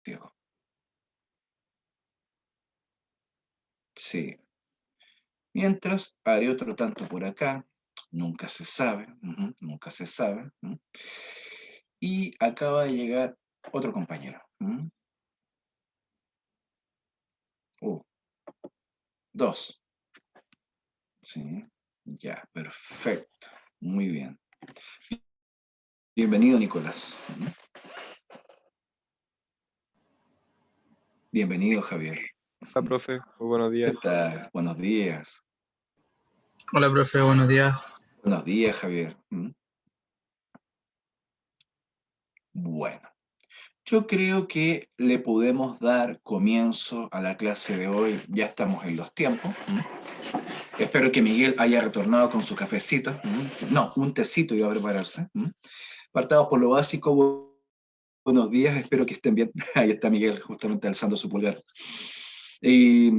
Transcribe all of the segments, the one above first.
Diego. Sí. Mientras, haré otro tanto por acá. Nunca se sabe. Nunca se sabe. Y acaba de llegar otro compañero. Uh, dos. Sí. Ya, perfecto. Muy bien. Bienvenido, Nicolás. Bienvenido, Javier. Hola, profe. Muy buenos ¿Qué días. tal? Buenos días. Hola, profe, buenos días. Buenos días, Javier. Bueno, yo creo que le podemos dar comienzo a la clase de hoy. Ya estamos en los tiempos. Espero que Miguel haya retornado con su cafecito. No, un tecito iba a prepararse. Partamos por lo básico. Buenos días, espero que estén bien. Ahí está Miguel, justamente alzando su pulgar. Y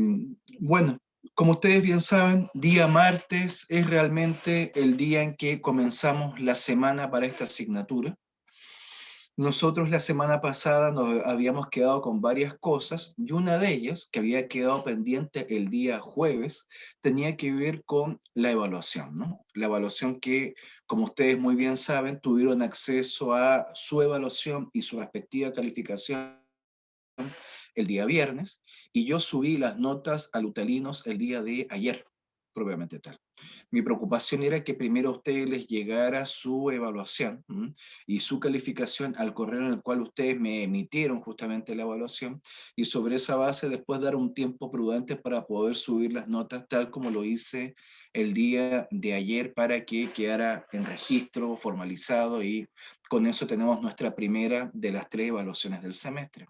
bueno, como ustedes bien saben, día martes es realmente el día en que comenzamos la semana para esta asignatura. Nosotros la semana pasada nos habíamos quedado con varias cosas y una de ellas, que había quedado pendiente el día jueves, tenía que ver con la evaluación, ¿no? La evaluación que, como ustedes muy bien saben, tuvieron acceso a su evaluación y su respectiva calificación el día viernes, y yo subí las notas a Lutalinos el día de ayer, propiamente tal. Mi preocupación era que primero a ustedes les llegara su evaluación y su calificación al correo en el cual ustedes me emitieron justamente la evaluación, y sobre esa base después dar un tiempo prudente para poder subir las notas tal como lo hice el día de ayer para que quedara en registro formalizado, y con eso tenemos nuestra primera de las 3 evaluaciones del semestre.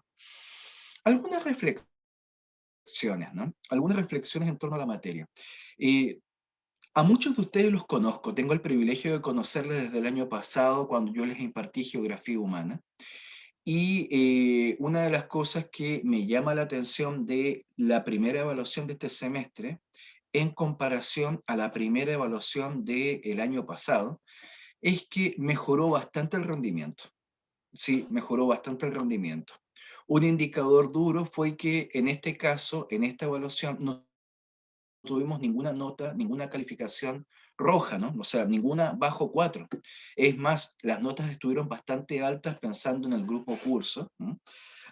Algunas reflexiones, ¿no? Algunas reflexiones en torno a la materia. Eh, a muchos de ustedes los conozco, tengo el privilegio de conocerles desde el año pasado cuando yo les impartí geografía humana. Y una de las cosas que me llama la atención de la primera evaluación de este semestre en comparación a la primera evaluación del año pasado es que mejoró bastante el rendimiento. Sí, mejoró bastante el rendimiento. Un indicador duro fue que en este caso, en esta evaluación, no tuvimos ninguna nota, ninguna calificación roja, ¿no? O sea, ninguna bajo 4. Es más, las notas estuvieron bastante altas pensando en el grupo curso.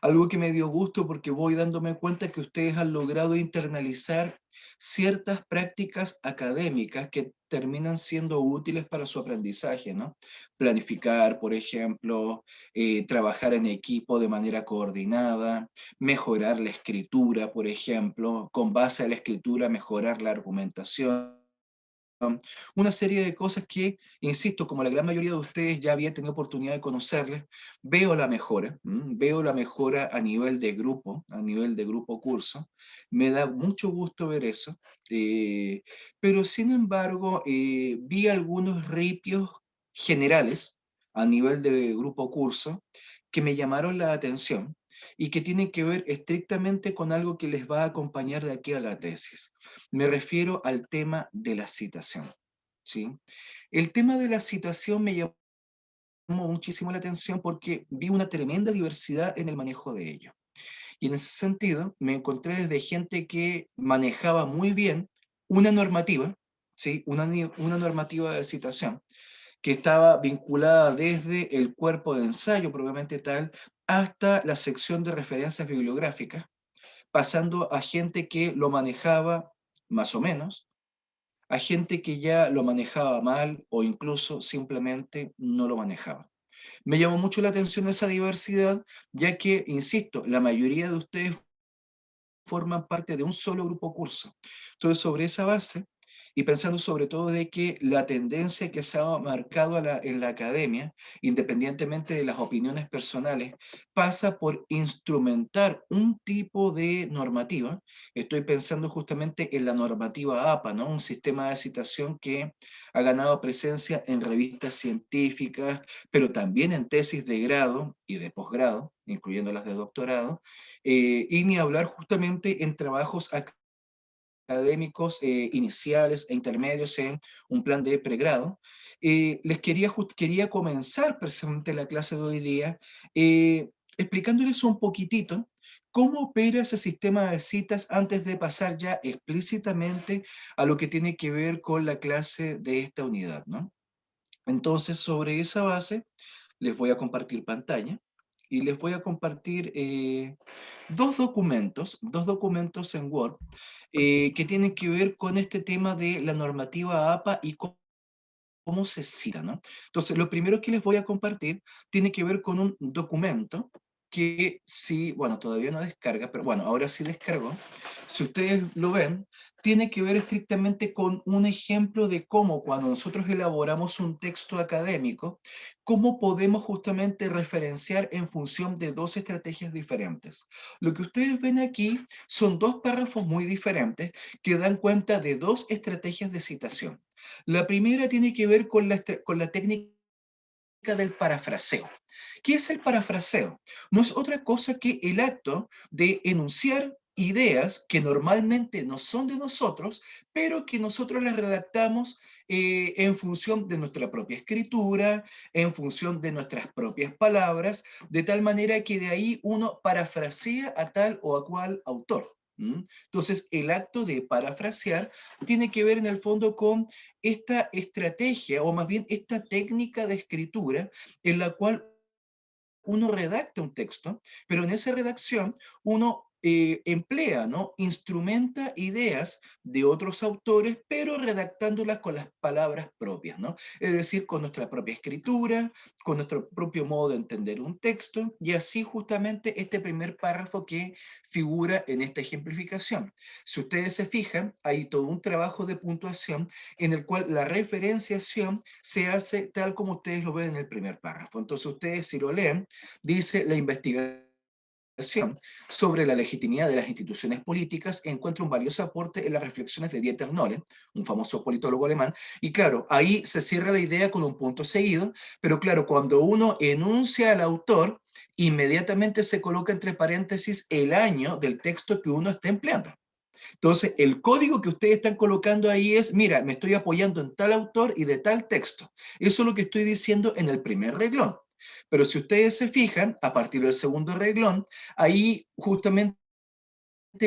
Algo que me dio gusto porque voy dándome cuenta que ustedes han logrado internalizar ciertas prácticas académicas que terminan siendo útiles para su aprendizaje, ¿no? Planificar, por ejemplo, trabajar en equipo de manera coordinada, mejorar la escritura, por ejemplo, con base a la escritura mejorar la argumentación, una serie de cosas que, insisto, como la gran mayoría de ustedes ya había tenido oportunidad de conocerles, veo la mejora a nivel de grupo curso, me da mucho gusto ver eso, pero sin embargo vi algunos ripios generales a nivel de grupo curso que me llamaron la atención y que tienen que ver estrictamente con algo que les va a acompañar de aquí a la tesis. Me refiero al tema de la citación, ¿sí? El tema de la citación me llamó muchísimo la atención porque vi una tremenda diversidad en el manejo de ello. Y en ese sentido me encontré desde gente que manejaba muy bien una normativa, ¿sí? Una normativa de citación, que estaba vinculada desde el cuerpo de ensayo propiamente tal hasta la sección de referencias bibliográficas, pasando a gente que lo manejaba más o menos, a gente que ya lo manejaba mal o incluso simplemente no lo manejaba. Me llamó mucho la atención esa diversidad, ya que, insisto, la mayoría de ustedes forman parte de un solo grupo curso. Entonces, sobre esa base, y pensando sobre todo de que la tendencia que se ha marcado en la academia, independientemente de las opiniones personales, pasa por instrumentar un tipo de normativa. Estoy pensando justamente en la normativa APA, ¿no? Un sistema de citación que ha ganado presencia en revistas científicas, pero también en tesis de grado y de posgrado, incluyendo las de doctorado, y ni hablar justamente en trabajos académicos iniciales e intermedios en un plan de pregrado. Quería comenzar precisamente la clase de hoy día explicándoles un poquitito cómo opera ese sistema de citas antes de pasar ya explícitamente a lo que tiene que ver con la clase de esta unidad, ¿no? Entonces, sobre esa base, les voy a compartir pantalla y les voy a compartir dos documentos en Word que tienen que ver con este tema de la normativa APA y cómo se cita, ¿no? Entonces, lo primero que les voy a compartir tiene que ver con un documento que sí, bueno, todavía no descarga, pero bueno, ahora sí descargó. Si ustedes lo ven, tiene que ver estrictamente con un ejemplo de cómo cuando nosotros elaboramos un texto académico, cómo podemos justamente referenciar en función de dos estrategias diferentes. Lo que ustedes ven aquí son dos párrafos muy diferentes que dan cuenta de dos estrategias de citación. La primera tiene que ver con la técnica del parafraseo. ¿Qué es el parafraseo? No es otra cosa que el acto de enunciar ideas que normalmente no son de nosotros, pero que nosotros las redactamos en función de nuestra propia escritura, en función de nuestras propias palabras, de tal manera que de ahí uno parafrasea a tal o a cual autor. Entonces, el acto de parafrasear tiene que ver en el fondo con esta estrategia, o más bien esta técnica de escritura, en la cual uno redacta un texto, pero en esa redacción uno emplea, ¿no? Instrumenta ideas de otros autores, pero redactándolas con las palabras propias, ¿no? Es decir, con nuestra propia escritura, con nuestro propio modo de entender un texto, y así justamente este primer párrafo que figura en esta ejemplificación. Si ustedes se fijan, hay todo un trabajo de puntuación en el cual la referenciación se hace tal como ustedes lo ven en el primer párrafo. Entonces ustedes si lo leen, dice la investigación sobre la legitimidad de las instituciones políticas encuentra un valioso aporte en las reflexiones de Dieter Nolen, un famoso politólogo alemán, y claro, ahí se cierra la idea con un punto seguido, pero claro, cuando uno enuncia al autor, inmediatamente se coloca entre paréntesis el año del texto que uno está empleando. Entonces, el código que ustedes están colocando ahí es, mira, me estoy apoyando en tal autor y de tal texto. Eso es lo que estoy diciendo en el primer reglón. Pero si ustedes se fijan, a partir del segundo reglón, ahí justamente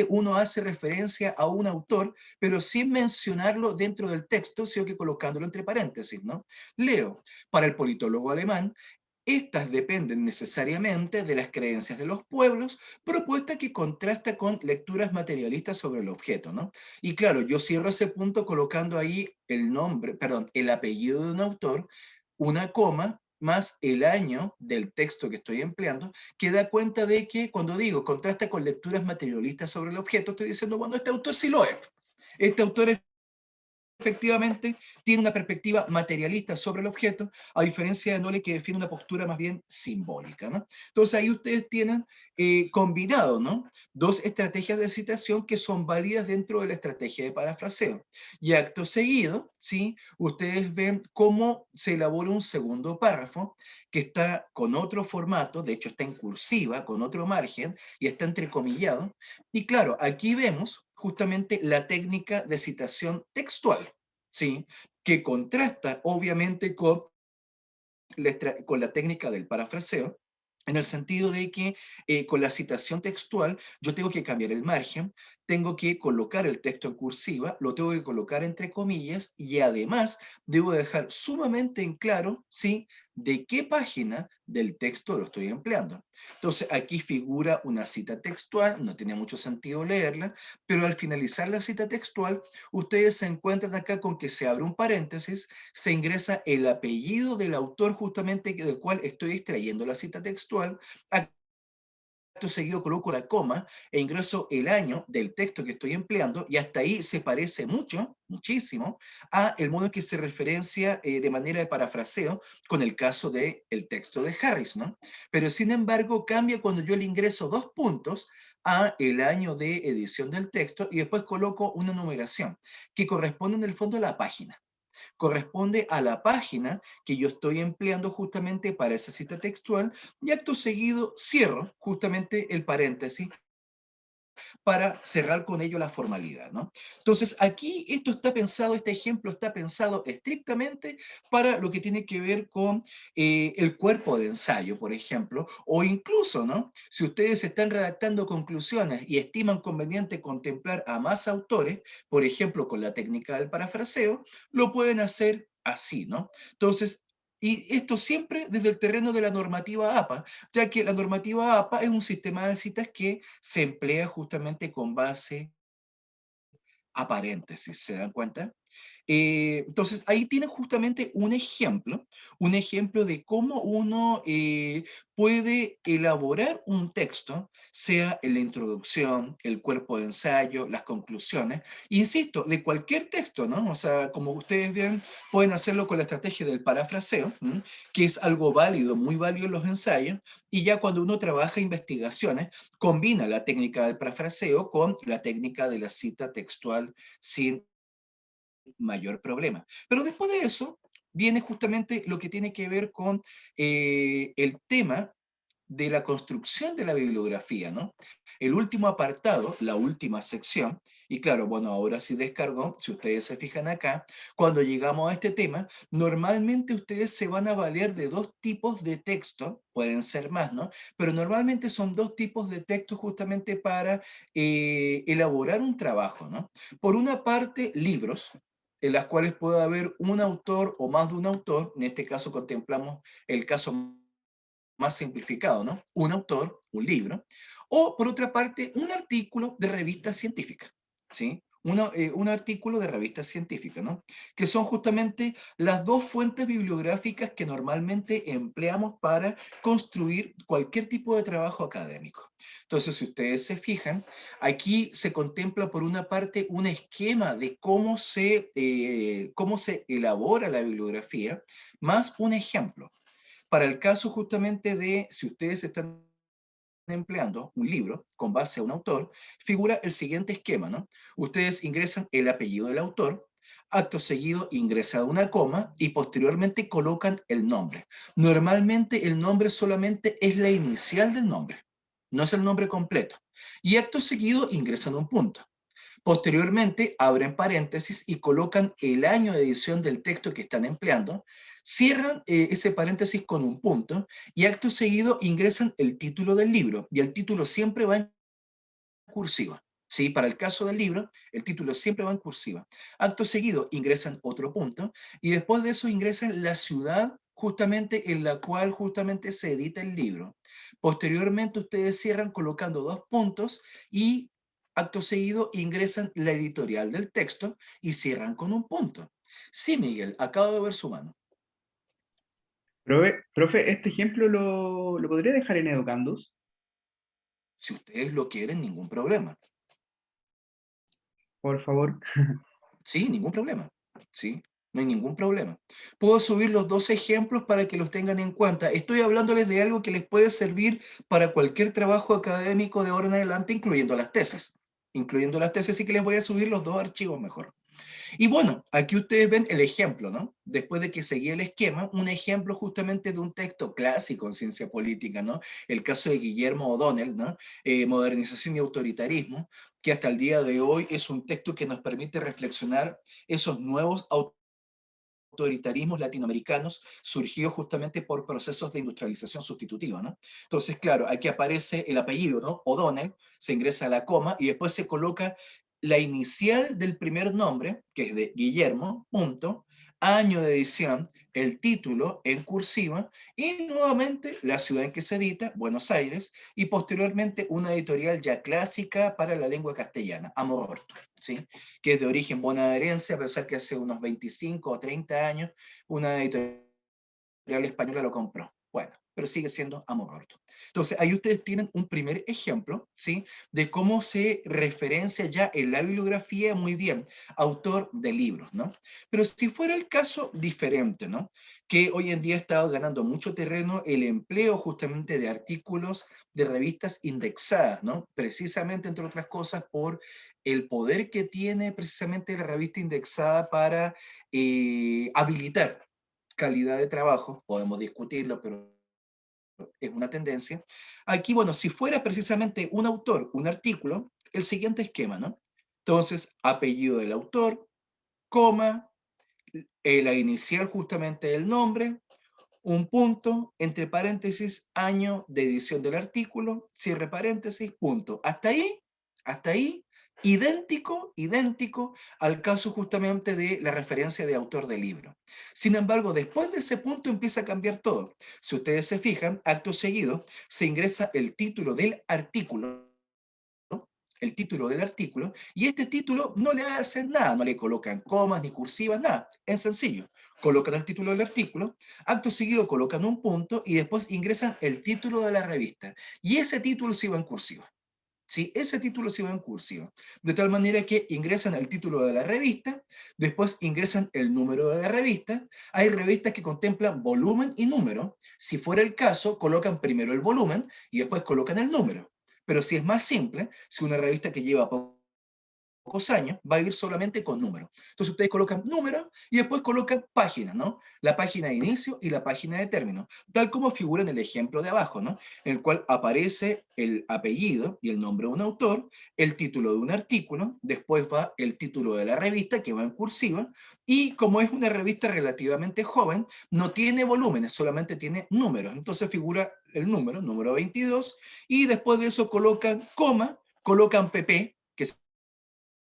uno hace referencia a un autor, pero sin mencionarlo dentro del texto, sino que colocándolo entre paréntesis, ¿no? Leo, para el politólogo alemán, estas dependen necesariamente de las creencias de los pueblos, propuesta que contrasta con lecturas materialistas sobre el objeto, ¿no? Y claro, yo cierro ese punto colocando ahí el nombre, perdón, el apellido de un autor, una coma, más el año del texto que estoy empleando, que da cuenta de que cuando digo contrasta con lecturas materialistas sobre el objeto, estoy diciendo, bueno, este autor sí lo es. Este autor es efectivamente tiene una perspectiva materialista sobre el objeto, a diferencia de Nole que define una postura más bien simbólica, ¿no? Entonces ahí ustedes tienen combinado, ¿no? Dos estrategias de citación que son válidas dentro de la estrategia de parafraseo. Y acto seguido, ¿sí? Ustedes ven cómo se elabora un segundo párrafo que está con otro formato, de hecho está en cursiva, con otro margen, y está entrecomillado. Y claro, aquí vemos justamente la técnica de citación textual, ¿sí? Que contrasta obviamente con la técnica del parafraseo, en el sentido de que con la citación textual yo tengo que cambiar el margen, tengo que colocar el texto en cursiva, lo tengo que colocar entre comillas y además debo dejar sumamente en claro, ¿sí?, de qué página del texto lo estoy empleando. Entonces aquí figura una cita textual, no tiene mucho sentido leerla, pero al finalizar la cita textual, ustedes se encuentran acá con que se abre un paréntesis, se ingresa el apellido del autor justamente del cual estoy extrayendo la cita textual. Acto seguido coloco la coma e ingreso el año del texto que estoy empleando y hasta ahí se parece mucho, muchísimo, a el modo en que se referencia de manera de parafraseo con el caso del texto de Harris, ¿no? Pero sin embargo cambia cuando yo le ingreso dos puntos a el año de edición del texto y después coloco una numeración que corresponde en el fondo a la página, corresponde a la página que yo estoy empleando justamente para esa cita textual y acto seguido cierro justamente el paréntesis para cerrar con ello la formalidad, ¿no? Entonces, aquí esto está pensado, este ejemplo está pensado estrictamente para lo que tiene que ver con el cuerpo de ensayo, por ejemplo, o incluso, ¿no? Si ustedes están redactando conclusiones y estiman conveniente contemplar a más autores, por ejemplo, con la técnica del parafraseo, lo pueden hacer así, ¿no? Entonces, y esto siempre desde el terreno de la normativa APA, ya que la normativa APA es un sistema de citas que se emplea justamente con base a paréntesis, ¿se dan cuenta? Entonces, ahí tienen justamente un ejemplo de cómo uno puede elaborar un texto, sea en la introducción, el cuerpo de ensayo, las conclusiones, insisto, de cualquier texto, ¿no? O sea, como ustedes ven, pueden hacerlo con la estrategia del parafraseo, ¿m? Que es algo válido, muy válido en los ensayos, y ya cuando uno trabaja investigaciones, combina la técnica del parafraseo con la técnica de la cita textual sin mayor problema. Pero después de eso viene justamente lo que tiene que ver con el tema de la construcción de la bibliografía, ¿no? El último apartado, la última sección, y claro, bueno, ahora sí descargó, si ustedes se fijan acá, cuando llegamos a este tema, normalmente ustedes se van a valer de dos tipos de texto, pueden ser más, ¿no? Pero normalmente son dos tipos de texto justamente para elaborar un trabajo, ¿no? Por una parte, libros, en las cuales puede haber un autor o más de un autor, en este caso contemplamos el caso más simplificado, ¿no? Un autor, un libro, o por otra parte, un artículo de revista científica, ¿sí? Un artículo de revista científica, ¿no? Que son justamente las dos fuentes bibliográficas que normalmente empleamos para construir cualquier tipo de trabajo académico. Entonces, si ustedes se fijan, aquí se contempla por una parte un esquema de cómo se elabora la bibliografía, más un ejemplo. Para el caso justamente de si ustedes están empleando un libro con base a un autor, figura el siguiente esquema, ¿no? Ustedes ingresan el apellido del autor, acto seguido ingresa una coma y posteriormente colocan el nombre. Normalmente el nombre solamente es la inicial del nombre, no es el nombre completo. Y acto seguido ingresan un punto. Posteriormente, abren paréntesis y colocan el año de edición del texto que están empleando, cierran ese paréntesis con un punto y acto seguido ingresan el título del libro y el título siempre va en cursiva. ¿Sí? Para el caso del libro, el título siempre va en cursiva. Acto seguido ingresan otro punto y después de eso ingresan la ciudad justamente en la cual justamente se edita el libro. Posteriormente ustedes cierran colocando dos puntos y acto seguido ingresan la editorial del texto y cierran con un punto. Sí, Miguel, acabo de ver su mano. Profe, este ejemplo lo podría dejar en Educandus, Si ustedes lo quieren, ningún problema. por favor. Sí, ningún problema. Sí, no hay ningún problema. Puedo subir los dos ejemplos para que los tengan en cuenta. Estoy hablándoles de algo que les puede servir para cualquier trabajo académico de ahora en adelante, incluyendo las tesis. Incluyendo las tesis, sí que les voy a subir los dos archivos mejor. Y bueno, aquí ustedes ven el ejemplo, ¿no? Después de que seguí el esquema, un ejemplo justamente de un texto clásico en ciencia política, ¿no? El caso de Guillermo O'Donnell, ¿no? Modernización y autoritarismo, que hasta el día de hoy es un texto que nos permite reflexionar esos nuevos autoritarismos latinoamericanos surgidos justamente por procesos de industrialización sustitutiva, ¿no? Entonces, claro, aquí aparece el apellido, ¿no? O'Donnell, se ingresa la coma y después se coloca la inicial del primer nombre, que es de Guillermo, punto, año de edición, el título en cursiva y nuevamente la ciudad en que se edita, Buenos Aires, y posteriormente una editorial ya clásica para la lengua castellana, Amororto, ¿sí? Que es de origen bonaerense, a pesar que hace unos 25 o 30 años una editorial española lo compró. Bueno, pero sigue siendo Amororto. Entonces, ahí ustedes tienen un primer ejemplo, ¿sí? De cómo se referencia ya en la bibliografía muy bien, autor de libros, ¿no? Pero si fuera el caso diferente, ¿no? Que hoy en día ha estado ganando mucho terreno el empleo justamente de artículos de revistas indexadas, ¿no? Precisamente, entre otras cosas, por el poder que tiene precisamente la revista indexada para habilitar calidad de trabajo, podemos discutirlo, pero es una tendencia. Aquí, bueno, si fuera precisamente un autor, un artículo, el siguiente esquema, ¿no? Entonces, apellido del autor, coma, la inicial justamente del nombre, un punto, entre paréntesis, año de edición del artículo, cierre paréntesis, punto. Hasta ahí, idéntico al caso justamente de la referencia de autor del libro. Sin embargo, después de ese punto empieza a cambiar todo. Si ustedes se fijan, acto seguido, se ingresa el título del artículo, y este título no le hacen nada, no le colocan comas ni cursivas, nada, es sencillo. Colocan el título del artículo, acto seguido colocan un punto y después ingresan el título de la revista. Y ese título se va en cursiva. ¿Sí? Ese título se va en cursiva. De tal manera que ingresan el título de la revista, después ingresan el número de la revista. Hay revistas que contemplan volumen y número. Si fuera el caso, colocan primero el volumen y después colocan el número. Pero si es más simple, si una revista que lleva pocos años, va a ir solamente con números. Entonces ustedes colocan números y después colocan páginas, ¿no? La página de inicio y la página de término, tal como figura en el ejemplo de abajo, ¿no? En el cual aparece el apellido y el nombre de un autor, el título de un artículo, después va el título de la revista que va en cursiva, y como es una revista relativamente joven, no tiene volúmenes, solamente tiene números. Entonces figura el número 22, y después de eso colocan coma, colocan pp, que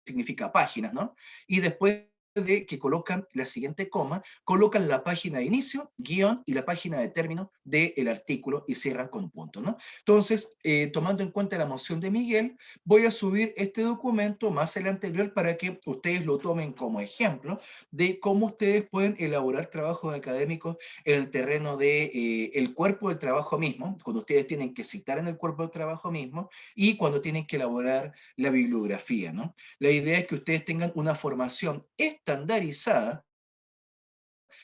significa páginas, ¿no? Y después de que colocan la siguiente coma, colocan la página de inicio, guión y la página de término del artículo y cierran con un punto, ¿no? Entonces, tomando en cuenta la moción de Miguel, voy a subir este documento más el anterior para que ustedes lo tomen como ejemplo de cómo ustedes pueden elaborar trabajos académicos en el terreno de el cuerpo del trabajo mismo, cuando ustedes tienen que citar en el cuerpo del trabajo mismo y cuando tienen que elaborar la bibliografía, ¿no? La idea es que ustedes tengan una formación estandarizada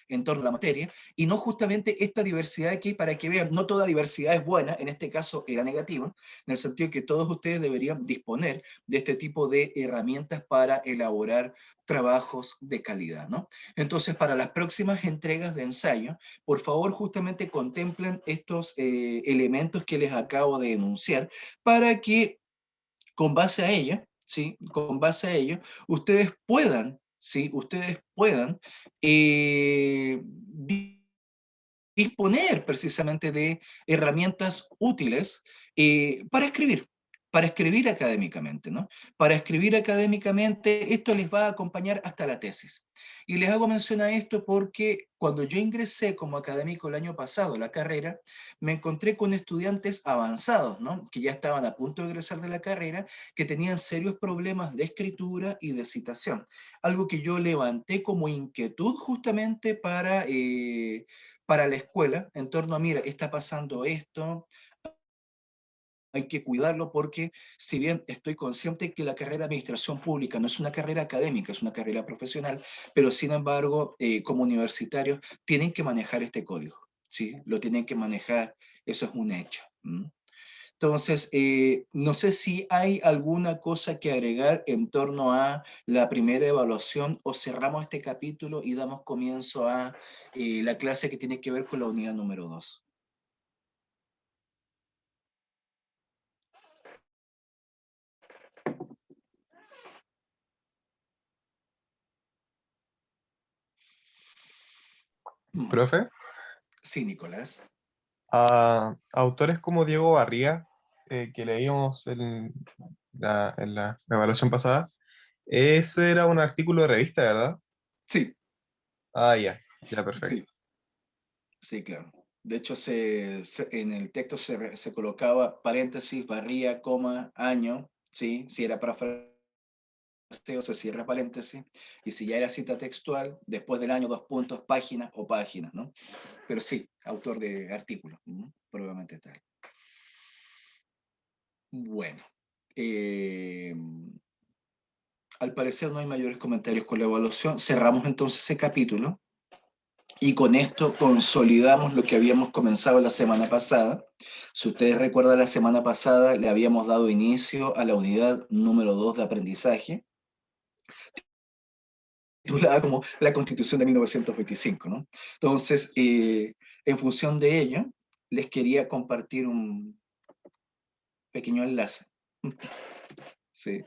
en torno a la materia y no justamente esta diversidad aquí para que vean, no toda diversidad es buena, en este caso era negativa, en el sentido de que todos ustedes deberían disponer de este tipo de herramientas para elaborar trabajos de calidad, ¿no? Entonces, para las próximas entregas de ensayo, por favor, justamente contemplen estos elementos que les acabo de enunciar para que con base a ella, ¿sí? Con base a ello, ustedes puedan, ¿sí? Ustedes puedan disponer precisamente de herramientas útiles para escribir académicamente, ¿no? Para escribir académicamente, esto les va a acompañar hasta la tesis. Y les hago mención a esto porque cuando yo ingresé como académico el año pasado a la carrera, me encontré con estudiantes avanzados, ¿no? Que ya estaban a punto de egresar de la carrera, que tenían serios problemas de escritura y de citación. Algo que yo levanté como inquietud justamente para la escuela, en torno a, mira, está pasando esto, hay que cuidarlo porque si bien estoy consciente que la carrera de administración pública no es una carrera académica, es una carrera profesional, pero sin embargo, como universitarios, tienen que manejar este código, ¿sí? Lo tienen que manejar, eso es un hecho. Entonces, no sé si hay alguna cosa que agregar en torno a la primera evaluación o cerramos este capítulo y damos comienzo a la clase que tiene que ver con la unidad número 2. Profe, Sí, Nicolás. a autores como Diego Barría, que leímos en la evaluación pasada, eso era un artículo de revista, ¿verdad? Sí, Ah, ya, perfecto. sí, sí, claro. De hecho, en el texto se colocaba paréntesis, barría, coma, año, ¿sí? Si era para se cierra paréntesis, y si ya era cita textual, después del año, dos puntos, página o páginas, ¿no? Pero sí, autor de artículo, probablemente tal. Bueno, eh, al parecer no hay mayores comentarios con la evaluación. Cerramos entonces ese capítulo y con esto consolidamos lo que habíamos comenzado la semana pasada. Si ustedes recuerdan, la semana pasada le habíamos dado inicio a la unidad número 2 de aprendizaje, titulada como la Constitución de 1925, ¿no? Entonces, en función de ello, les quería compartir un pequeño enlace. Sí.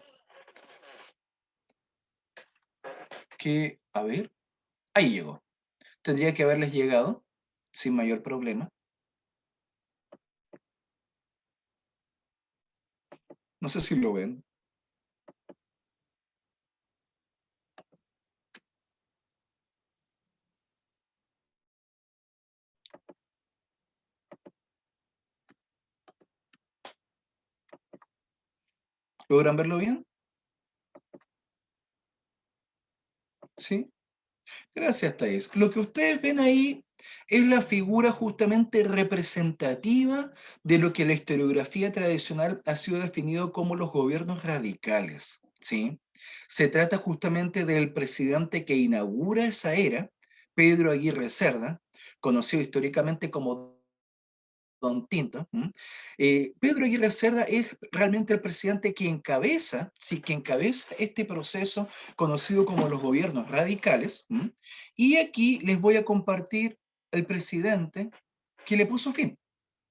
Que, a ver, ahí llegó. Tendría que haberles llegado sin mayor problema. No sé si lo ven. ¿Logran verlo bien? ¿Sí? Gracias, Thais. Lo que ustedes ven ahí es la figura justamente representativa de lo que la historiografía tradicional ha sido definido como los gobiernos radicales, ¿sí? Se trata justamente del presidente que inaugura esa era, Pedro Aguirre Cerda, conocido históricamente como Don Tinto. Pedro Aguirre Cerda es realmente el presidente que encabeza, sí, que encabeza este proceso conocido como los gobiernos radicales. Y aquí les voy a compartir el presidente que le puso fin,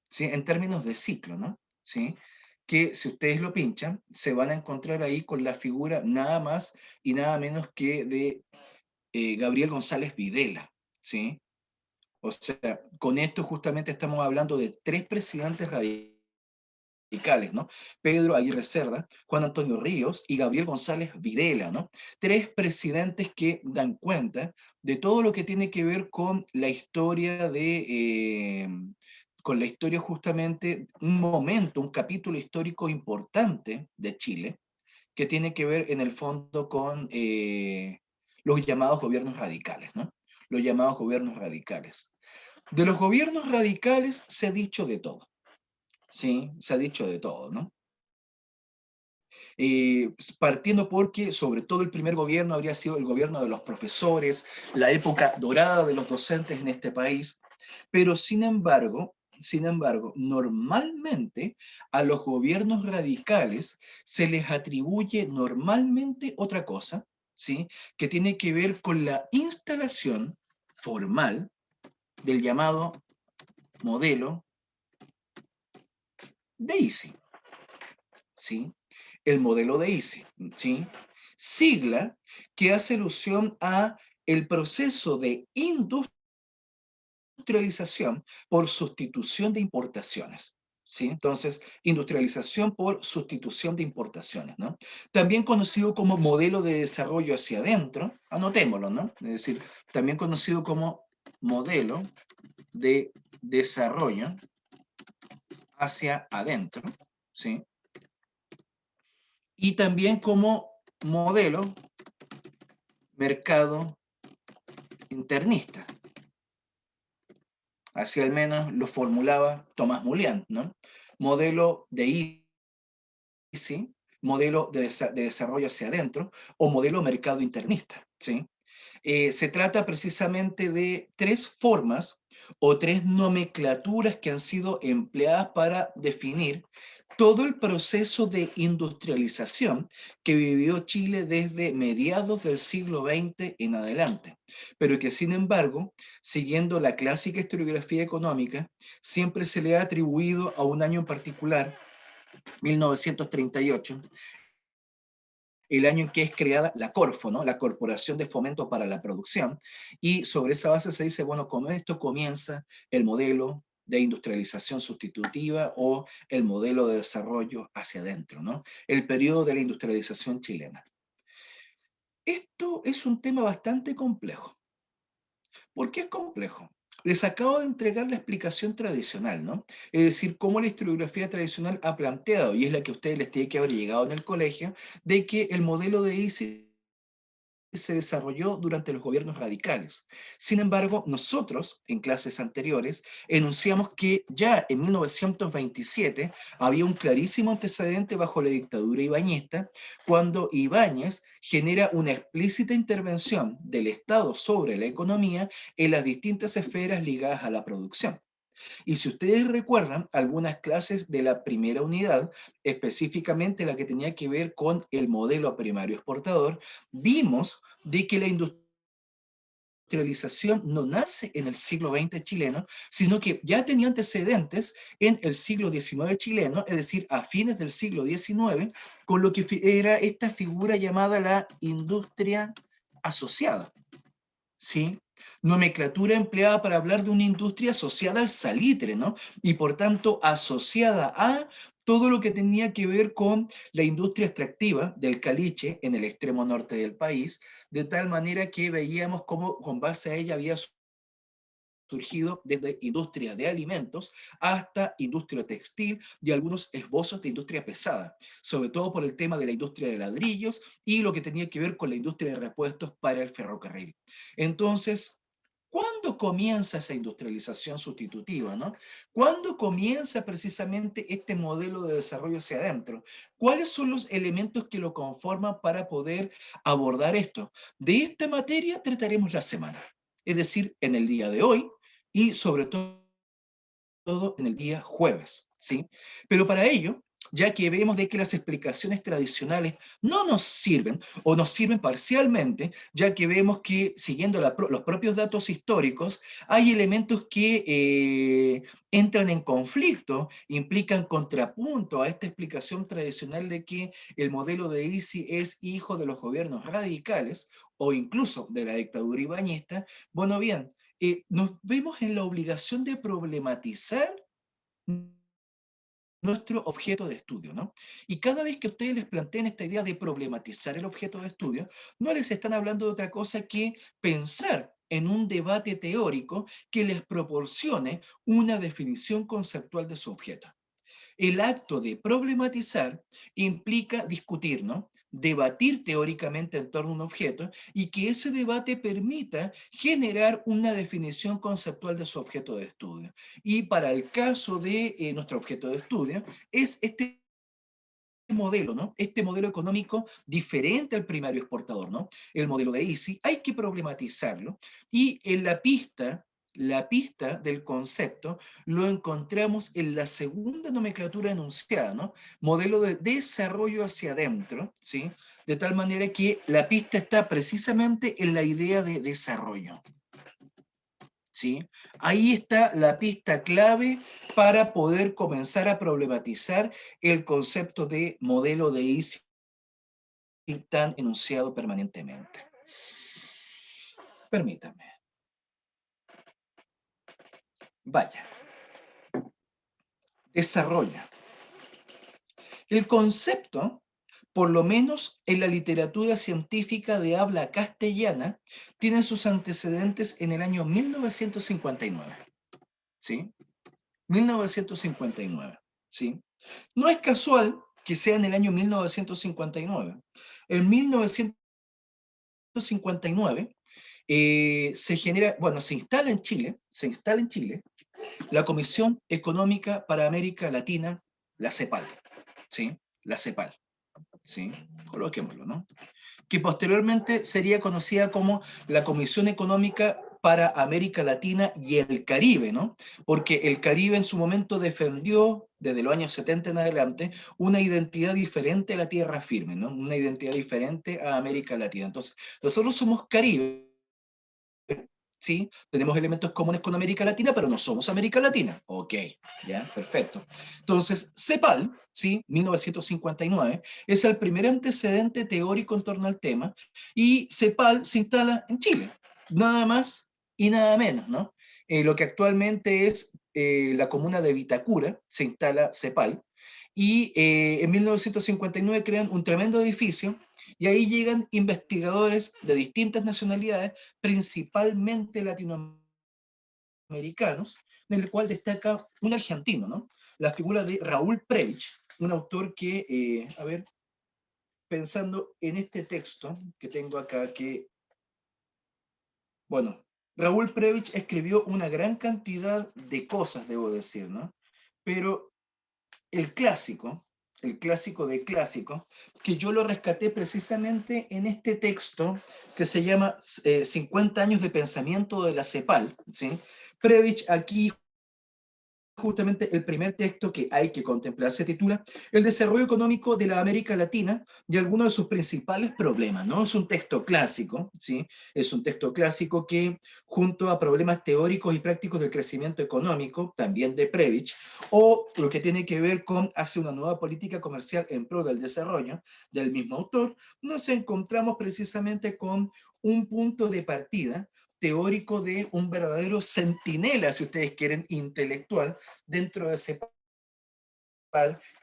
¿sí? En términos de ciclo, ¿no? ¿Sí? Que si ustedes lo pinchan, se van a encontrar ahí con la figura nada más y nada menos que de Gabriel González Videla, ¿sí? O sea, con esto justamente estamos hablando de tres presidentes radicales, ¿no? Pedro Aguirre Cerda, Juan Antonio Ríos y Gabriel González Videla, ¿no? Tres presidentes que dan cuenta de todo lo que tiene que ver con la historia con la historia justamente, un momento, un capítulo histórico importante de Chile, que tiene que ver en el fondo con los llamados gobiernos radicales, ¿no? Los llamados gobiernos radicales. De los gobiernos radicales se ha dicho de todo, ¿sí? Se ha dicho de todo, ¿no? Partiendo porque sobre todo el primer gobierno habría sido el gobierno de los profesores, la época dorada de los docentes en este país, pero sin embargo, normalmente a los gobiernos radicales se les atribuye normalmente otra cosa, ¿sí? Que tiene que ver con la instalación formal del llamado modelo de ISI, ¿sí? El modelo de ISI, ¿sí? Sigla que hace alusión a el proceso de industrialización por sustitución de importaciones. ¿Sí? Entonces, industrialización por sustitución de importaciones, ¿no? También conocido como modelo de desarrollo hacia adentro, anotémoslo, ¿no? Es decir, también conocido como modelo de desarrollo hacia adentro, ¿sí? Y también como modelo mercado internista. Así al menos lo formulaba Tomás Mulián, ¿no? Modelo de ISI, modelo de desarrollo hacia adentro o modelo mercado internista, ¿sí? Se trata precisamente de tres formas o tres nomenclaturas que han sido empleadas para definir todo el proceso de industrialización que vivió Chile desde mediados del siglo XX en adelante, pero que sin embargo, siguiendo la clásica historiografía económica, siempre se le ha atribuido a un año en particular, 1938, el año en que es creada la Corfo, ¿no? La Corporación de Fomento para la Producción, y sobre esa base se dice, bueno, con esto comienza el modelo de industrialización sustitutiva o el modelo de desarrollo hacia adentro, ¿no? El periodo de la industrialización chilena. Esto es un tema bastante complejo. ¿Por qué es complejo? Les acabo de entregar la explicación tradicional, ¿no? Es decir, cómo la historiografía tradicional ha planteado, y es la que a ustedes les tiene que haber llegado en el colegio, de que el modelo de ICI se desarrolló durante los gobiernos radicales. Sin embargo, nosotros, en clases anteriores, enunciamos que ya en 1927 había un clarísimo antecedente bajo la dictadura ibañista, cuando Ibáñez genera una explícita intervención del Estado sobre la economía en las distintas esferas ligadas a la producción. Y si ustedes recuerdan algunas clases de la primera unidad, específicamente la que tenía que ver con el modelo primario exportador, vimos de que la industrialización no nace en el siglo XX chileno, sino que ya tenía antecedentes en el siglo XIX chileno, es decir, a fines del siglo XIX, con lo que era esta figura llamada la industria asociada, ¿sí? Nomenclatura empleada para hablar de una industria asociada al salitre, ¿no? Y por tanto asociada a todo lo que tenía que ver con la industria extractiva del caliche en el extremo norte del país, de tal manera que veíamos cómo con base a ella había surgido desde industria de alimentos hasta industria textil y algunos esbozos de industria pesada, sobre todo por el tema de la industria de ladrillos y lo que tenía que ver con la industria de repuestos para el ferrocarril. Entonces, ¿cuándo comienza esa industrialización sustitutiva, no? ¿Cuándo comienza precisamente este modelo de desarrollo hacia adentro? ¿Cuáles son los elementos que lo conforman para poder abordar esto? De esta materia trataremos la semana, es decir, en el día de hoy y sobre todo en el día jueves, ¿sí? Pero para ello, ya que vemos de que las explicaciones tradicionales no nos sirven o nos sirven parcialmente, ya que vemos que siguiendo los propios datos históricos, hay elementos que entran en conflicto, implican contrapunto a esta explicación tradicional de que el modelo de ISI es hijo de los gobiernos radicales o incluso de la dictadura ibañista. Bueno, bien, nos vemos en la obligación de problematizar nuestro objeto de estudio, ¿no? Y cada vez que ustedes les planteen esta idea de problematizar el objeto de estudio, no les están hablando de otra cosa que pensar en un debate teórico que les proporcione una definición conceptual de su objeto. El acto de problematizar implica discutir, ¿no? Debatir teóricamente en torno a un objeto y que ese debate permita generar una definición conceptual de su objeto de estudio. Y para el caso de nuestro objeto de estudio, es este modelo, ¿no? Este modelo económico diferente al primario exportador, ¿no? El modelo de ISI, hay que problematizarlo y en la pista del concepto lo encontramos en la segunda nomenclatura enunciada, ¿no? Modelo de desarrollo hacia adentro, ¿sí? De tal manera que la pista está precisamente en la idea de desarrollo. ¿Sí? Ahí está la pista clave para poder comenzar a problematizar el concepto de modelo de ISI tan enunciado permanentemente. Permítame. Vaya. Desarrollo. El concepto, por lo menos en la literatura científica de habla castellana, tiene sus antecedentes en el año 1959. ¿Sí? 1959. ¿Sí? No es casual que sea en el año 1959. En 1959 se genera, bueno, se instala en Chile la Comisión Económica para América Latina, la CEPAL, ¿sí? La CEPAL, ¿sí? Coloquémoslo, ¿no? Que posteriormente sería conocida como la Comisión Económica para América Latina y el Caribe, ¿no? Porque el Caribe en su momento defendió, desde los años 70 en adelante, una identidad diferente a la tierra firme, ¿no? Una identidad diferente a América Latina. Entonces, nosotros somos Caribe, ¿sí? Tenemos elementos comunes con América Latina, pero no somos América Latina. Ok, ya, perfecto. Entonces, CEPAL, ¿sí? 1959, es el primer antecedente teórico en torno al tema, y CEPAL se instala en Chile, nada más y nada menos, ¿no? Lo que actualmente es la comuna de Vitacura, se instala CEPAL, y en 1959 crean un tremendo edificio y ahí llegan investigadores de distintas nacionalidades, principalmente latinoamericanos, en el cual destaca un argentino, ¿no? La figura de Raúl Previch, un autor que, a ver, pensando en este texto que tengo acá, que, bueno, Raúl Previch escribió una gran cantidad de cosas, debo decir, ¿no? Pero el clásico de clásicos, que yo lo rescaté precisamente en este texto que se llama 50 años de pensamiento de la CEPAL, ¿sí? Previch aquí justamente el primer texto que hay que contemplar. Se titula El desarrollo económico de la América Latina y algunos de sus principales problemas, ¿no? Es un texto clásico, ¿sí? Es un texto clásico que, junto a problemas teóricos y prácticos del crecimiento económico, también de Previch, o lo que tiene que ver con hacer una nueva política comercial en pro del desarrollo, del mismo autor, nos encontramos precisamente con un punto de partida teórico de un verdadero centinela, si ustedes quieren, intelectual, dentro de ese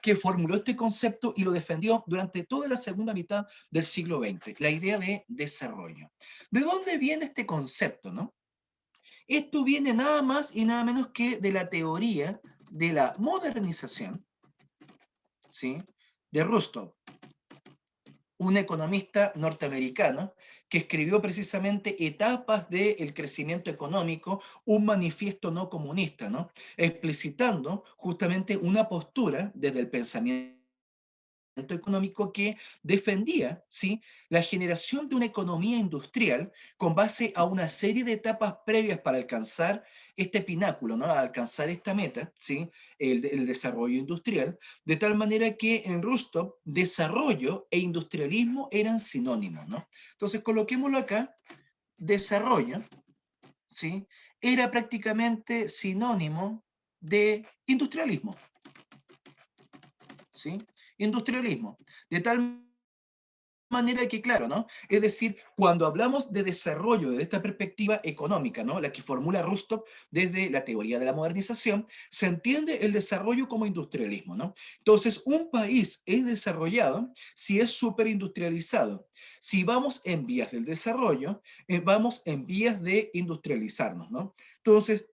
que formuló este concepto y lo defendió durante toda la segunda mitad del siglo XX, la idea de desarrollo. ¿De dónde viene este concepto, no? Esto viene nada más y nada menos que de la teoría de la modernización, ¿sí?, de Rostow, un economista norteamericano que escribió precisamente Etapas del crecimiento económico, un manifiesto no comunista, ¿no?, explicitando justamente una postura desde el pensamiento económico que defendía, ¿sí?, la generación de una economía industrial con base a una serie de etapas previas para alcanzar este pináculo, ¿no?, alcanzar esta meta, ¿sí?, el desarrollo industrial, de tal manera que en Rostow desarrollo e industrialismo eran sinónimos, ¿no? Entonces coloquémoslo acá, desarrollo, ¿sí?, era prácticamente sinónimo de industrialismo, ¿sí? Industrialismo. De tal manera que, claro, ¿no? Es decir, cuando hablamos de desarrollo desde esta perspectiva económica, ¿no?, la que formula Rostow desde la teoría de la modernización, se entiende el desarrollo como industrialismo, ¿no? Entonces, un país es desarrollado si es superindustrializado. Si vamos en vías del desarrollo, vamos en vías de industrializarnos, ¿no? Entonces,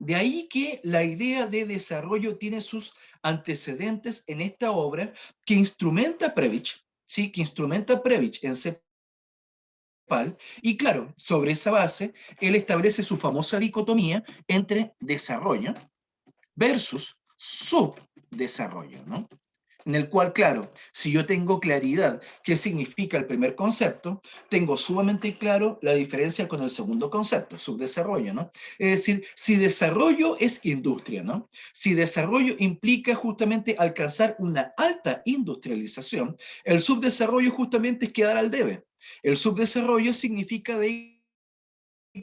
de ahí que la idea de desarrollo tiene sus antecedentes en esta obra que instrumenta Previch, ¿sí?, que instrumenta Previch en CEPAL, y claro, sobre esa base, él establece su famosa dicotomía entre desarrollo versus subdesarrollo, ¿no? En el cual, claro, si yo tengo claridad qué significa el primer concepto, tengo sumamente claro la diferencia con el segundo concepto, subdesarrollo, ¿no? Es decir, si desarrollo es industria, ¿no? Si desarrollo implica justamente alcanzar una alta industrialización, el subdesarrollo justamente es quedar al debe. El subdesarrollo significa de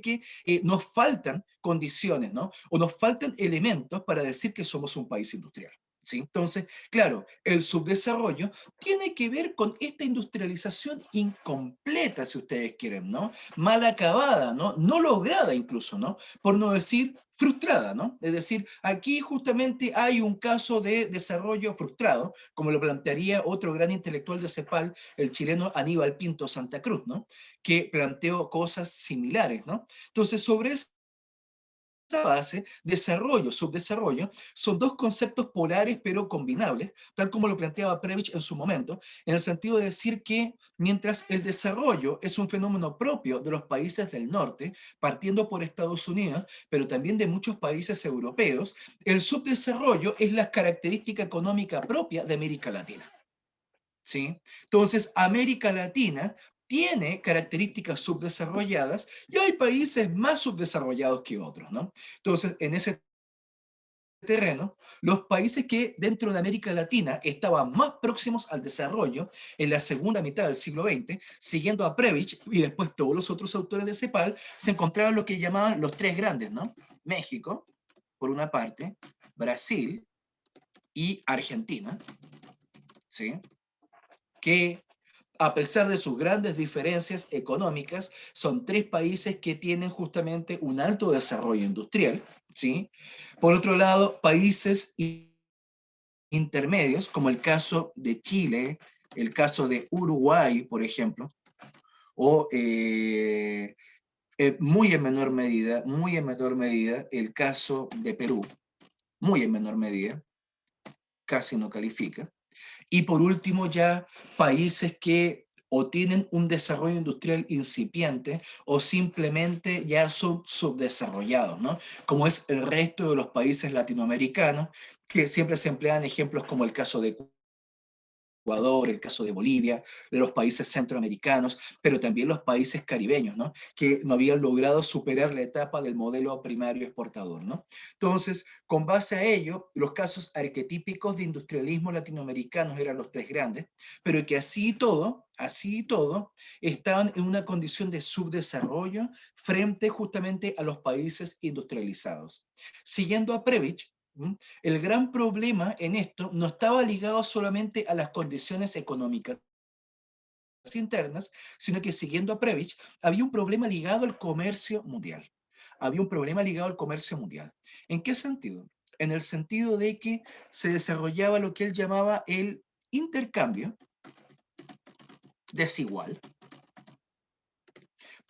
que nos faltan condiciones, ¿no?, o nos faltan elementos para decir que somos un país industrial, ¿sí? Entonces, claro, el subdesarrollo tiene que ver con esta industrialización incompleta, si ustedes quieren, ¿no? Mal acabada, ¿no? No lograda incluso, ¿no? Por no decir frustrada, ¿no? Es decir, aquí justamente hay un caso de desarrollo frustrado, como lo plantearía otro gran intelectual de CEPAL, el chileno Aníbal Pinto Santa Cruz, ¿no?, que planteó cosas similares, ¿no? Entonces, sobre esa base, desarrollo, subdesarrollo, son dos conceptos polares pero combinables, tal como lo planteaba Previch en su momento, en el sentido de decir que mientras el desarrollo es un fenómeno propio de los países del norte, partiendo por Estados Unidos, pero también de muchos países europeos, el subdesarrollo es la característica económica propia de América Latina, ¿sí? Entonces, América Latina tiene características subdesarrolladas y hay países más subdesarrollados que otros, ¿no? Entonces, en ese terreno, los países que dentro de América Latina estaban más próximos al desarrollo en la segunda mitad del siglo XX, siguiendo a Previch y después todos los otros autores de CEPAL, se encontraban lo que llamaban los tres grandes, ¿no? México, por una parte, Brasil y Argentina, ¿sí?, que a pesar de sus grandes diferencias económicas, son tres países que tienen justamente un alto desarrollo industrial, ¿sí? Por otro lado, países intermedios, como el caso de Chile, el caso de Uruguay, por ejemplo, o muy en menor medida, el caso de Perú, muy en menor medida, casi no califica. Y por último, ya países que o tienen un desarrollo industrial incipiente o simplemente ya son subdesarrollados, ¿no? Como es el resto de los países latinoamericanos, que siempre se emplean ejemplos como el caso de Ecuador, el caso de Bolivia, los países centroamericanos, pero también los países caribeños, ¿no? Que no habían logrado superar la etapa del modelo primario exportador, ¿no? Entonces, con base a ello, los casos arquetípicos de industrialismo latinoamericanos eran los tres grandes, pero que así y todo, estaban en una condición de subdesarrollo frente justamente a los países industrializados. Siguiendo a Prebisch, el gran problema en esto no estaba ligado solamente a las condiciones económicas internas, sino que siguiendo a Prebisch, había un problema ligado al comercio mundial. Había un problema ligado al comercio mundial. ¿En qué sentido? En el sentido de que se desarrollaba lo que él llamaba el intercambio desigual,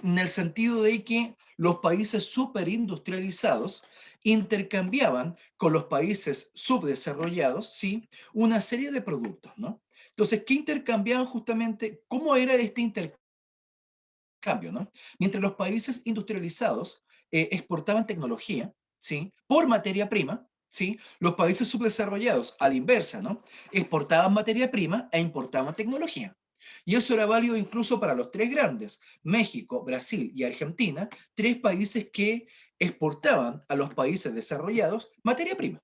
en el sentido de que los países superindustrializados intercambiaban con los países subdesarrollados, ¿sí? Una serie de productos, ¿no? Entonces, ¿qué intercambiaban justamente? ¿Cómo era este intercambio, ¿no? Mientras los países industrializados exportaban tecnología, ¿sí? Por materia prima, ¿sí? Los países subdesarrollados, a la inversa, ¿no? Exportaban materia prima e importaban tecnología. Y eso era válido incluso para los tres grandes, México, Brasil y Argentina, tres países que exportaban a los países desarrollados materia prima,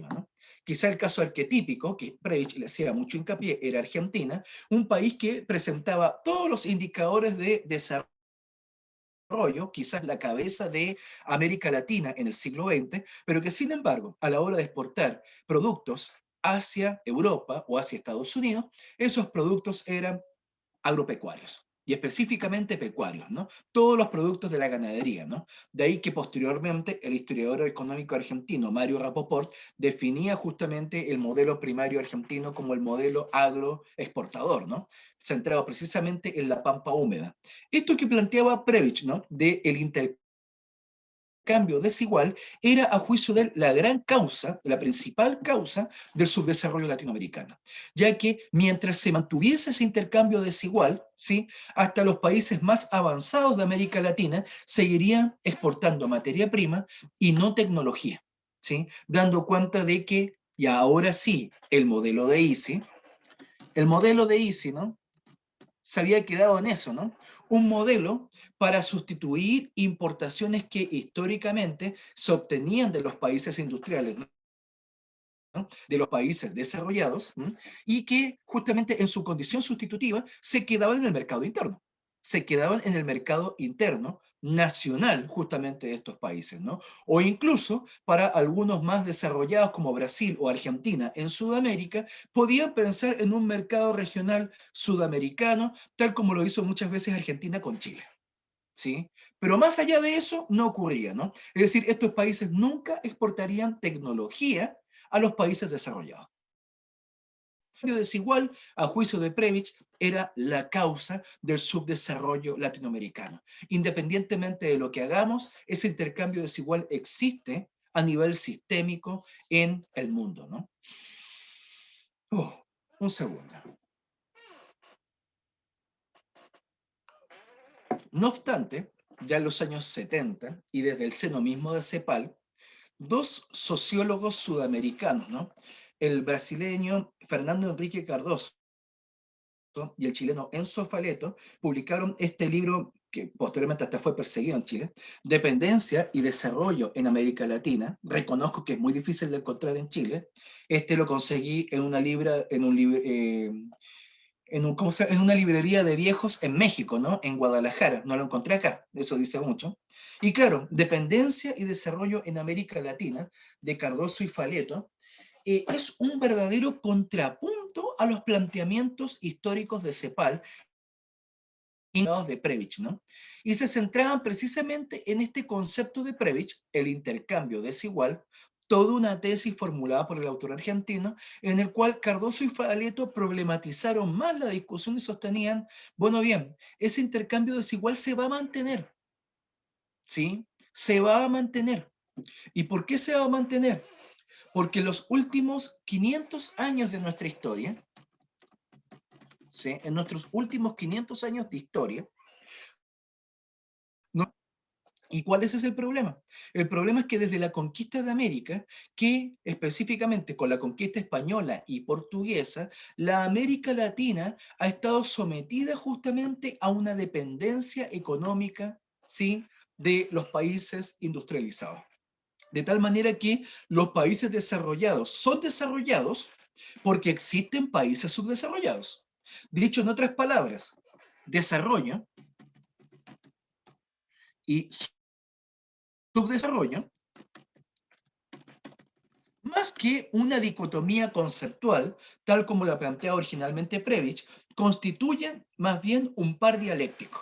¿no? Quizá el caso arquetípico, que Prebisch le hacía mucho hincapié, era Argentina, un país que presentaba todos los indicadores de desarrollo, quizás la cabeza de América Latina en el siglo XX, pero que sin embargo, a la hora de exportar productos hacia Europa o hacia Estados Unidos, esos productos eran agropecuarios y específicamente pecuarios, ¿no? Todos los productos de la ganadería, ¿no? De ahí que posteriormente el historiador económico argentino Mario Rapoport definía justamente el modelo primario argentino como el modelo agroexportador, ¿no? Centrado precisamente en la pampa húmeda. Esto que planteaba Prebisch, ¿no? De el intercambio desigual era, a juicio de él, la gran causa, la principal causa del subdesarrollo latinoamericano, ya que mientras se mantuviese ese intercambio desigual, ¿sí? Hasta los países más avanzados de América Latina seguirían exportando materia prima y no tecnología, ¿sí? Dando cuenta de que, y ahora sí, el modelo de Easy, ¿no? Se había quedado en eso, ¿no? Un modelo para sustituir importaciones que históricamente se obtenían de los países industriales, ¿no? De los países desarrollados, ¿no? Y que justamente en su condición sustitutiva se quedaban en el mercado interno, se quedaban en el mercado interno nacional justamente de estos países, ¿no? O incluso para algunos más desarrollados como Brasil o Argentina en Sudamérica, podían pensar en un mercado regional sudamericano, tal como lo hizo muchas veces Argentina con Chile, ¿sí? Pero más allá de eso no ocurría, ¿no? Es decir, estos países nunca exportarían tecnología a los países desarrollados. El cambio desigual, a juicio de Prebisch, era la causa del subdesarrollo latinoamericano. Independientemente de lo que hagamos, ese intercambio desigual existe a nivel sistémico en el mundo, ¿no? Un segundo. No obstante, ya en los años 70 y desde el seno mismo de CEPAL, dos sociólogos sudamericanos, ¿no? El brasileño Fernando Henrique Cardoso y el chileno Enzo Faleto, publicaron este libro que posteriormente hasta fue perseguido en Chile, Dependencia y Desarrollo en América Latina. Reconozco que es muy difícil de encontrar en Chile. Este lo conseguí en una en una librería de viejos en México, ¿no? En Guadalajara. No lo encontré acá, eso dice mucho. Y claro, Dependencia y Desarrollo en América Latina, de Cardoso y Faleto, es un verdadero contrapunto a los planteamientos históricos de CEPAL y de Prebisch, ¿no? Y se centraban precisamente en este concepto de Prebisch, el intercambio desigual, toda una tesis formulada por el autor argentino, en el cual Cardoso y Faleto problematizaron más la discusión y sostenían, bueno, bien, ese intercambio desigual se va a mantener, ¿sí? Se va a mantener. ¿Y por qué se va a mantener? Porque los últimos 500 años de nuestra historia, ¿sí? En nuestros últimos 500 años de historia, ¿Y cuál es ese el problema? El problema es que desde la conquista de América, que específicamente con la conquista española y portuguesa, la América Latina ha estado sometida justamente a una dependencia económica, ¿sí?, de los países industrializados. De tal manera que los países desarrollados son desarrollados porque existen países subdesarrollados. Dicho en otras palabras, desarrollo y subdesarrollo, más que una dicotomía conceptual, tal como la plantea originalmente Prebisch, constituyen más bien un par dialéctico.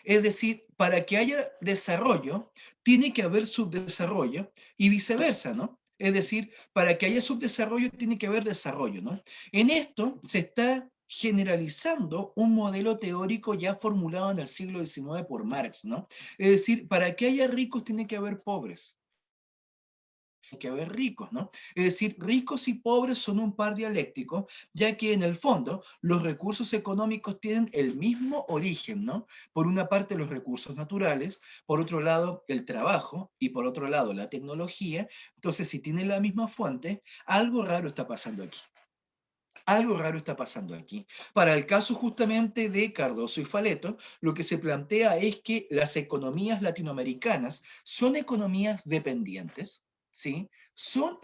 Es decir, para que haya desarrollo, tiene que haber subdesarrollo y viceversa, ¿no? Es decir, para que haya subdesarrollo, tiene que haber desarrollo, ¿no? En esto se está generalizando un modelo teórico ya formulado en el siglo XIX por Marx, ¿no? Es decir, para que haya ricos, tiene que haber pobres, que haber ricos, ¿no? Es decir, ricos y pobres son un par dialéctico, ya que en el fondo los recursos económicos tienen el mismo origen, ¿no? Por una parte los recursos naturales, por otro lado el trabajo y por otro lado la tecnología. Entonces, si tienen la misma fuente, algo raro está pasando aquí. Algo raro está pasando aquí. Para el caso justamente de Cardoso y Faleto, lo que se plantea es que las economías latinoamericanas son economías dependientes, ¿sí? Son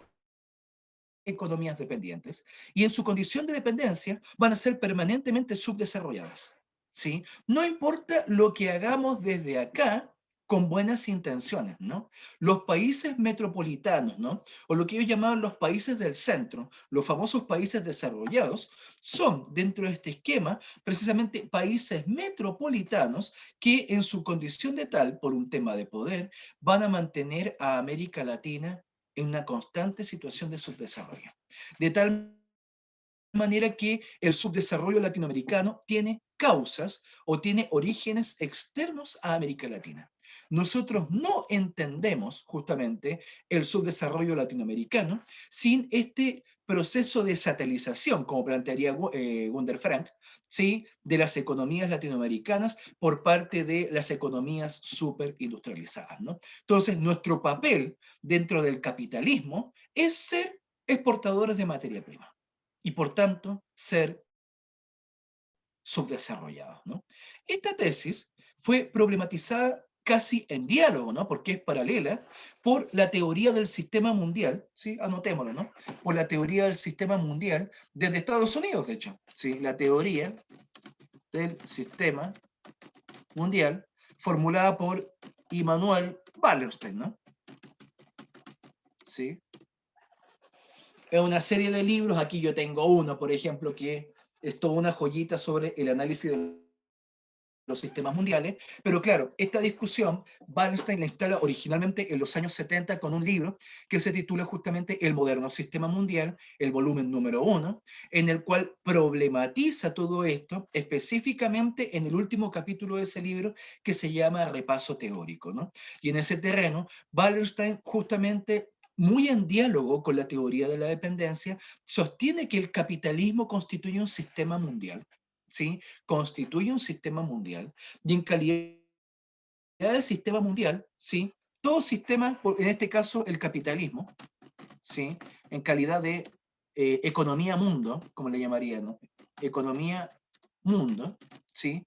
economías dependientes y en su condición de dependencia van a ser permanentemente subdesarrolladas, ¿sí? No importa lo que hagamos desde acá con buenas intenciones, ¿no? Los países metropolitanos, ¿no? O lo que ellos llamaban los países del centro, los famosos países desarrollados, son dentro de este esquema precisamente países metropolitanos que en su condición de tal, por un tema de poder, van a mantener a América Latina en una constante situación de subdesarrollo. De tal manera que el subdesarrollo latinoamericano tiene causas o tiene orígenes externos a América Latina. Nosotros no entendemos justamente el subdesarrollo latinoamericano sin este proceso de satelización, como plantearía Gunder Frank, ¿sí?, de las economías latinoamericanas por parte de las economías superindustrializadas, ¿no? Entonces, nuestro papel dentro del capitalismo es ser exportadores de materia prima y por tanto ser subdesarrollados, ¿no? Esta tesis fue problematizada casi en diálogo, ¿no? Porque es paralela por la teoría del sistema mundial, ¿sí? Anotémoslo, ¿no? Por la teoría del sistema mundial desde Estados Unidos, de hecho, ¿sí? La teoría del sistema mundial formulada por Immanuel Wallerstein, ¿no? ¿Sí? Es una serie de libros, aquí yo tengo uno, por ejemplo, que es toda una joyita sobre el análisis de los sistemas mundiales, pero claro, esta discusión Wallerstein la instala originalmente en los años 70 con un libro que se titula justamente El moderno sistema mundial, el volumen número 1, en el cual problematiza todo esto, específicamente en el último capítulo de ese libro que se llama Repaso teórico, ¿no? Y en ese terreno, Wallerstein justamente muy en diálogo con la teoría de la dependencia, sostiene que el capitalismo constituye un sistema mundial, ¿sí? Constituye un sistema mundial y en calidad de sistema mundial, ¿sí? Todo sistema, en este caso el capitalismo, ¿sí?, en calidad de economía mundo, como le llamarían, ¿no? Economía mundo, ¿sí?,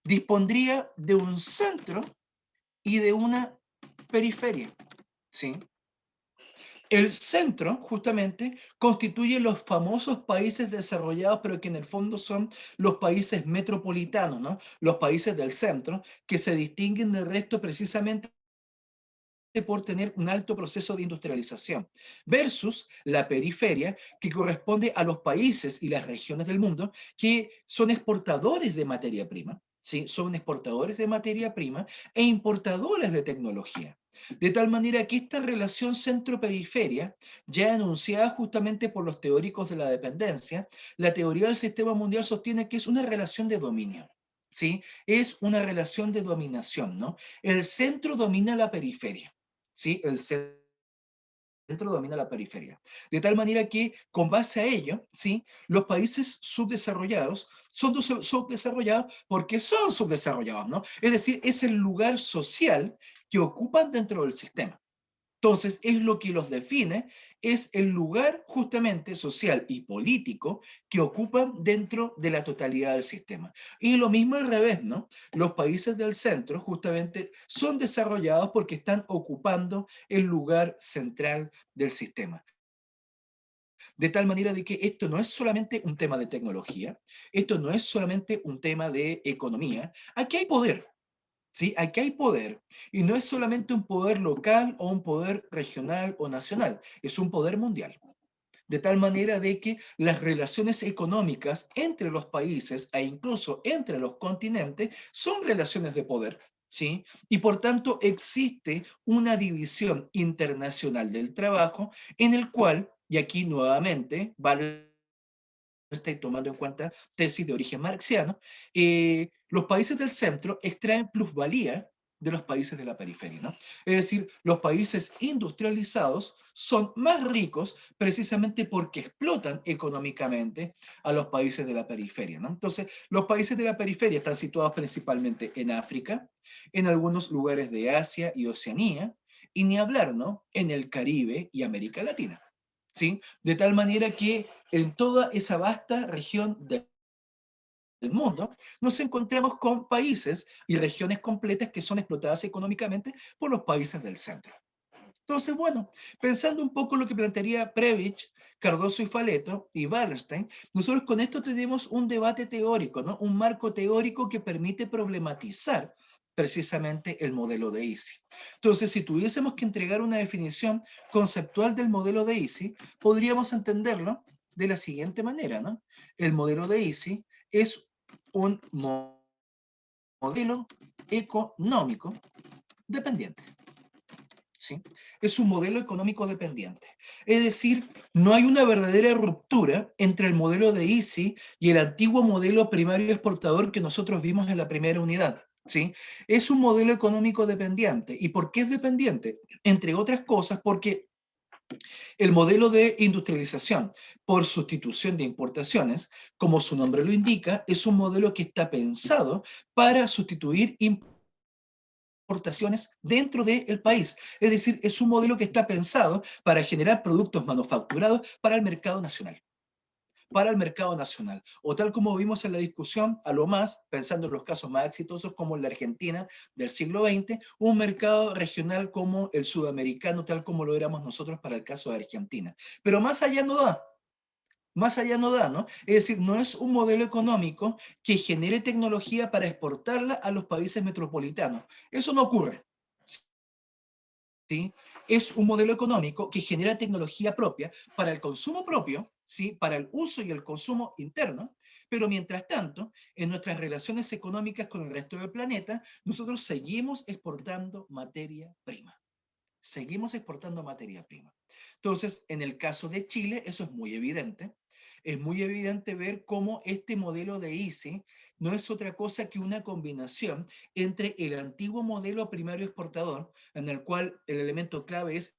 dispondría de un centro y de una periferia, ¿sí? El centro, justamente, constituye los famosos países desarrollados, pero que en el fondo son los países metropolitanos, ¿no? Los países del centro, que se distinguen del resto precisamente por tener un alto proceso de industrialización, versus la periferia, que corresponde a los países y las regiones del mundo que son exportadores de materia prima, ¿sí? Son exportadores de materia prima e importadores de tecnología. De tal manera que esta relación centro-periferia, ya enunciada justamente por los teóricos de la dependencia, la teoría del sistema mundial sostiene que es una relación de dominio, ¿sí? Es una relación de dominación, ¿no? El centro domina la periferia, ¿sí? El centro domina la periferia. De tal manera que, con base a ello, ¿sí?, los países subdesarrollados son subdesarrollados porque son subdesarrollados, ¿no? Es decir, es el lugar social que ocupan dentro del sistema. Entonces, es lo que los define, es el lugar justamente social y político que ocupan dentro de la totalidad del sistema. Y lo mismo al revés, ¿no? Los países del centro justamente son desarrollados porque están ocupando el lugar central del sistema. De tal manera de que esto no es solamente un tema de tecnología, esto no es solamente un tema de economía, aquí hay poder. ¿Sí? Aquí hay poder, y no es solamente un poder local o un poder regional o nacional, es un poder mundial. De tal manera de que las relaciones económicas entre los países e incluso entre los continentes son relaciones de poder, ¿sí? Y por tanto existe una división internacional del trabajo en el cual, y aquí nuevamente vale estoy tomando en cuenta tesis de origen marxiano, los países del centro extraen plusvalía de los países de la periferia, ¿no? Es decir, los países industrializados son más ricos precisamente porque explotan económicamente a los países de la periferia, ¿no? Entonces, los países de la periferia están situados principalmente en África, en algunos lugares de Asia y Oceanía, y ni hablar, ¿no?, en el Caribe y América Latina. ¿Sí? De tal manera que en toda esa vasta región del mundo nos encontramos con países y regiones completas que son explotadas económicamente por los países del centro. Entonces, bueno, pensando un poco lo que plantearía Prebisch, Cardoso y Faleto y Wallerstein, nosotros con esto tenemos un debate teórico, ¿no?, un marco teórico que permite problematizar precisamente el modelo de Easy. Entonces, si tuviésemos que entregar una definición conceptual del modelo de Easy, podríamos entenderlo de la siguiente manera, ¿no? El modelo de Easy es un modelo económico dependiente. ¿Sí? Es un modelo económico dependiente. Es decir, no hay una verdadera ruptura entre el modelo de Easy y el antiguo modelo primario exportador que nosotros vimos en la primera unidad. ¿Sí? Es un modelo económico dependiente. ¿Y por qué es dependiente? Entre otras cosas, porque el modelo de industrialización por sustitución de importaciones, como su nombre lo indica, es un modelo que está pensado para sustituir importaciones dentro del país. Es decir, es un modelo que está pensado para generar productos manufacturados para el mercado nacional. Para el mercado nacional. O tal como vimos en la discusión, a lo más, pensando en los casos más exitosos como en la Argentina del siglo XX, un mercado regional como el sudamericano, tal como lo éramos nosotros para el caso de Argentina. Pero más allá no da. Más allá no da, ¿no? Es decir, no es un modelo económico que genere tecnología para exportarla a los países metropolitanos. Eso no ocurre. ¿Sí? Es un modelo económico que genera tecnología propia para el consumo propio, ¿sí?, para el uso y el consumo interno, pero mientras tanto, en nuestras relaciones económicas con el resto del planeta, nosotros seguimos exportando materia prima. Seguimos exportando materia prima. Entonces, en el caso de Chile, eso es muy evidente. Es muy evidente ver cómo este modelo de Easy no es otra cosa que una combinación entre el antiguo modelo primario exportador, en el cual el elemento clave es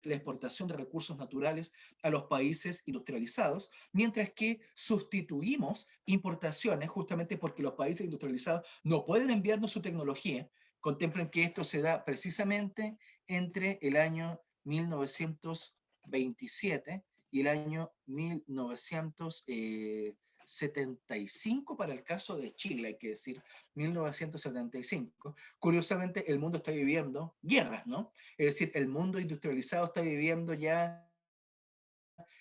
la exportación de recursos naturales a los países industrializados, mientras que sustituimos importaciones justamente porque los países industrializados no pueden enviarnos su tecnología. Contemplen que esto se da precisamente entre el año 1927 y el año 1975 para el caso de Chile, hay que decir, 1975. Curiosamente, el mundo está viviendo guerras, ¿no? Es decir, el mundo industrializado está viviendo ya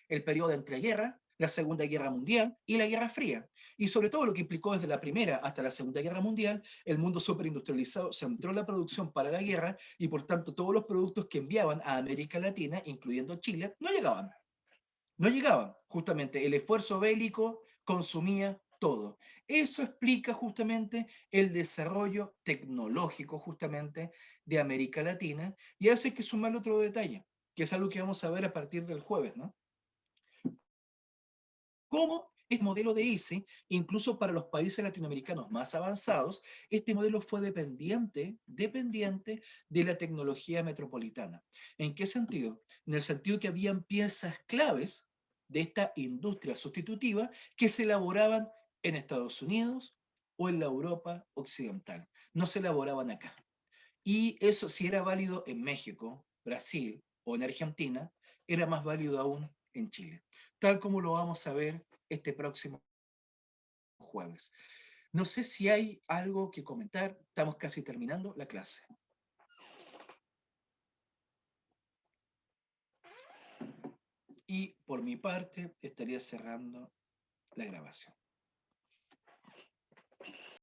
el periodo de entreguerra, la Segunda Guerra Mundial y la Guerra Fría. Y sobre todo lo que implicó desde la Primera hasta la Segunda Guerra Mundial, el mundo superindustrializado centró la producción para la guerra y por tanto todos los productos que enviaban a América Latina, incluyendo Chile, no llegaban. No llegaban. Justamente el esfuerzo bélico consumía todo. Eso explica justamente el desarrollo tecnológico justamente de América Latina y a eso hay que sumar otro detalle, que es algo que vamos a ver a partir del jueves, ¿no? ¿Cómo Este modelo de ICE, incluso para los países latinoamericanos más avanzados, este modelo fue dependiente de la tecnología metropolitana. ¿En qué sentido? En el sentido que habían piezas claves de esta industria sustitutiva que se elaboraban en Estados Unidos o en la Europa occidental. No se elaboraban acá. Y eso, si era válido en México, Brasil o en Argentina, era más válido aún en Chile, tal como lo vamos a ver este próximo jueves. No sé si hay algo que comentar, estamos casi terminando la clase. Y por mi parte estaría cerrando la grabación.